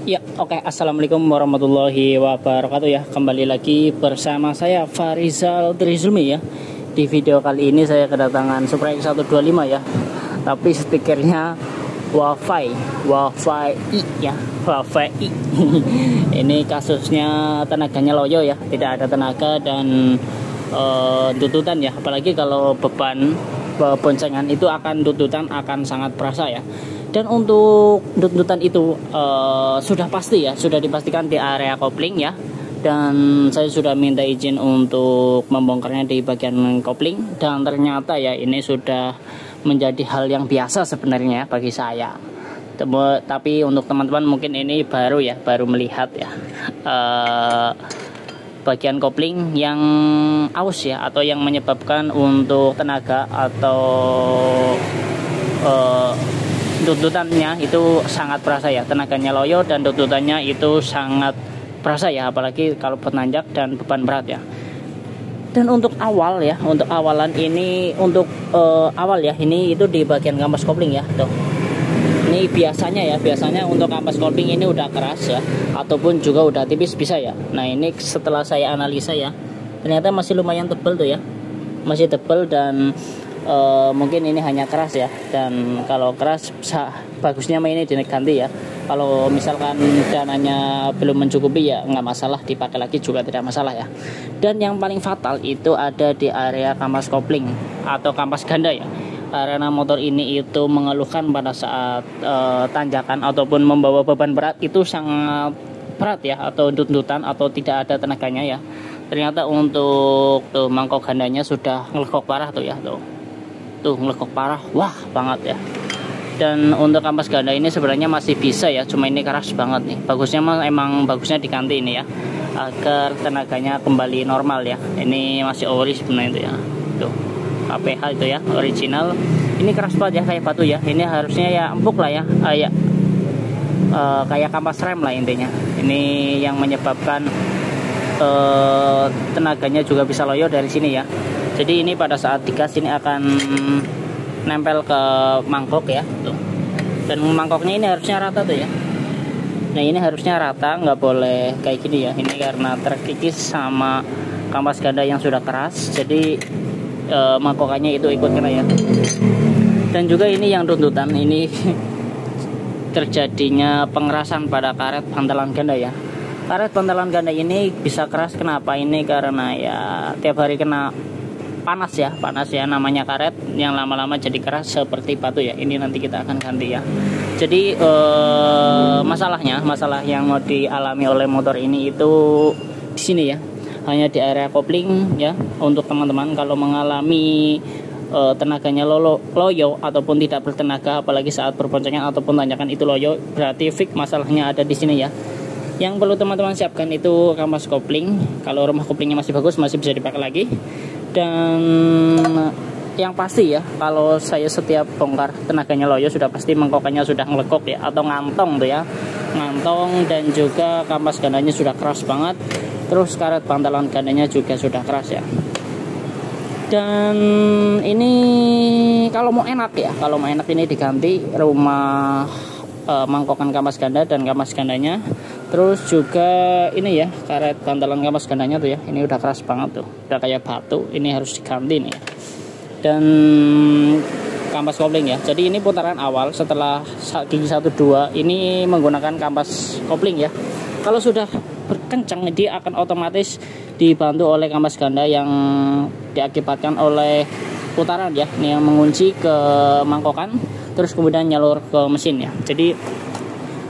Ya, oke. Assalamualaikum warahmatullahi wabarakatuh ya. Kembali lagi bersama saya Farizal Trizulmi ya. Di video kali ini saya kedatangan Supra X125 ya. Tapi stikernya Wafai ya, Wafai. Ini kasusnya tenaganya loyo ya, tidak ada tenaga dan tuntutan ya. Apalagi kalau beban boncengan itu tuntutan akan sangat berasa ya. Dan untuk tuntutan itu sudah pasti ya, sudah dipastikan di area kopling ya. Dan saya sudah minta izin untuk membongkarnya di bagian kopling. Dan ternyata ya ini sudah menjadi hal yang biasa sebenarnya bagi saya. Tapi untuk teman-teman mungkin ini baru ya, baru melihat ya bagian kopling yang aus ya, atau yang menyebabkan untuk tenaga atau tuntutannya itu sangat berasa ya, tenaganya loyo dan tuntutannya itu sangat berasa ya, apalagi kalau penanjak dan beban berat ya. Dan untuk awal ya, untuk awalan ini, untuk awal ya, ini itu di bagian kampas kopling ya tuh. Ini biasanya untuk kampas kopling ini udah keras ya, ataupun juga udah tipis bisa ya. Nah ini setelah saya analisa ya, ternyata masih lumayan tebal tuh ya, masih tebal dan mungkin ini hanya keras ya. Dan kalau keras bagusnya ini diganti ya. Kalau misalkan dananya belum mencukupi ya nggak masalah, dipakai lagi juga tidak masalah ya. Dan yang paling fatal itu ada di area kampas kopling atau kampas ganda ya, karena motor ini itu mengeluhkan pada saat tanjakan ataupun membawa beban berat itu sangat berat ya, atau tuntutan atau tidak ada tenaganya ya. Ternyata untuk mangkok gandanya sudah ngelekok parah tuh ya, tuh ngelekok parah, wah banget ya. Dan untuk kampas ganda ini sebenarnya masih bisa ya, cuma ini keras banget nih. Emang bagusnya diganti ini ya, agar tenaganya kembali normal ya. Ini masih ori sebenarnya itu ya, tuh KPH itu ya, original. Ini keras banget ya, kayak batu ya. Ini harusnya ya empuk lah ya, kayak kampas rem lah intinya. Ini yang menyebabkan tenaganya juga bisa loyo dari sini ya. Jadi ini pada saat digas ini akan nempel ke mangkok ya tuh. Dan mangkoknya ini harusnya rata tuh ya. Nah ini harusnya rata, nggak boleh kayak gini ya. Ini karena terkikis sama kampas ganda yang sudah keras, jadi mangkokannya itu ikut kena ya. Dan juga ini yang tuntutan ini terjadinya pengerasan pada karet bantalan ganda ya. Karet bantalan ganda ini bisa keras, kenapa ini? Karena ya tiap hari kena panas ya, namanya karet yang lama-lama jadi keras seperti batu ya. Ini nanti kita akan ganti ya. Jadi masalah yang mau dialami oleh motor ini itu di sini ya, hanya di area kopling ya. Untuk teman-teman kalau mengalami tenaganya loyo ataupun tidak bertenaga, apalagi saat berboncengan ataupun tanjakan itu loyo, berarti fix masalahnya ada di sini ya. Yang perlu teman-teman siapkan itu kampas kopling. Kalau rumah koplingnya masih bagus, masih bisa dipakai lagi. Dan yang pasti ya, kalau saya setiap bongkar tenaganya loyo sudah pasti mengkokannya sudah ngelekok ya, atau ngantong tuh ya, ngantong. Dan juga kampas gandanya sudah keras banget, terus karet bantalan gandanya juga sudah keras ya. Dan ini kalau mau enak ini diganti rumah mangkokan kampas ganda dan kampas gandanya. Terus juga ini ya, karet bantalan kampas gandanya tuh ya, ini udah keras banget tuh, udah kayak batu, ini harus diganti nih ya. Dan kampas kopling ya, jadi ini putaran awal setelah gigi 1 2 ini menggunakan kampas kopling ya. Kalau sudah berkencang dia akan otomatis dibantu oleh kampas ganda yang diakibatkan oleh putaran ya, ini yang mengunci ke mangkokan terus kemudian nyalur ke mesin ya. Jadi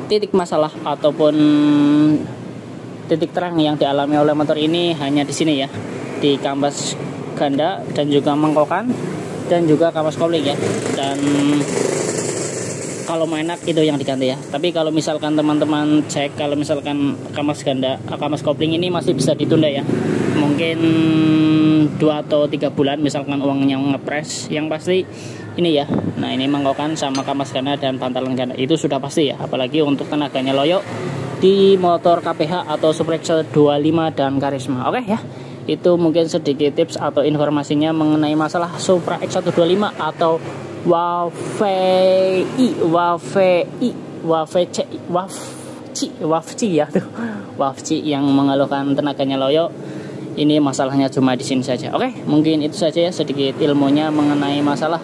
titik masalah ataupun titik terang yang dialami oleh motor ini hanya di sini ya, di kampas ganda dan juga mangkokan dan juga kampas kopling ya. Dan kalau mau enak itu yang diganti ya. Tapi kalau misalkan teman-teman cek, kalau misalkan kampas ganda, kampas kopling ini masih bisa ditunda ya, mungkin 2 atau 3 bulan misalkan uangnya ngepres. Yang pasti ini ya, nah ini mangkokan sama kampas ganda dan bantalan ganda itu sudah pasti ya, apalagi untuk tenaganya loyo di motor KPH atau Supra X125 dan Karisma. Oke ya, itu mungkin sedikit tips atau informasinya mengenai masalah Supra X125 atau Wafei Wafci ya tuh. Wafci yang mengeluhkan tenaganya loyo. Ini masalahnya cuma di sini saja. Oke, mungkin itu saja ya sedikit ilmunya mengenai masalah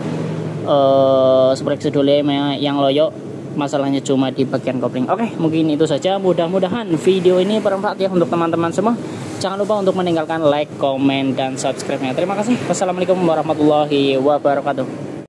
sprek sedole yang loyo. Masalahnya cuma di bagian kopling. Oke, mungkin itu saja. Mudah-mudahan video ini bermanfaat ya untuk teman-teman semua. Jangan lupa untuk meninggalkan like, komen, dan subscribe-nya. Terima kasih. Wassalamualaikum warahmatullahi wabarakatuh.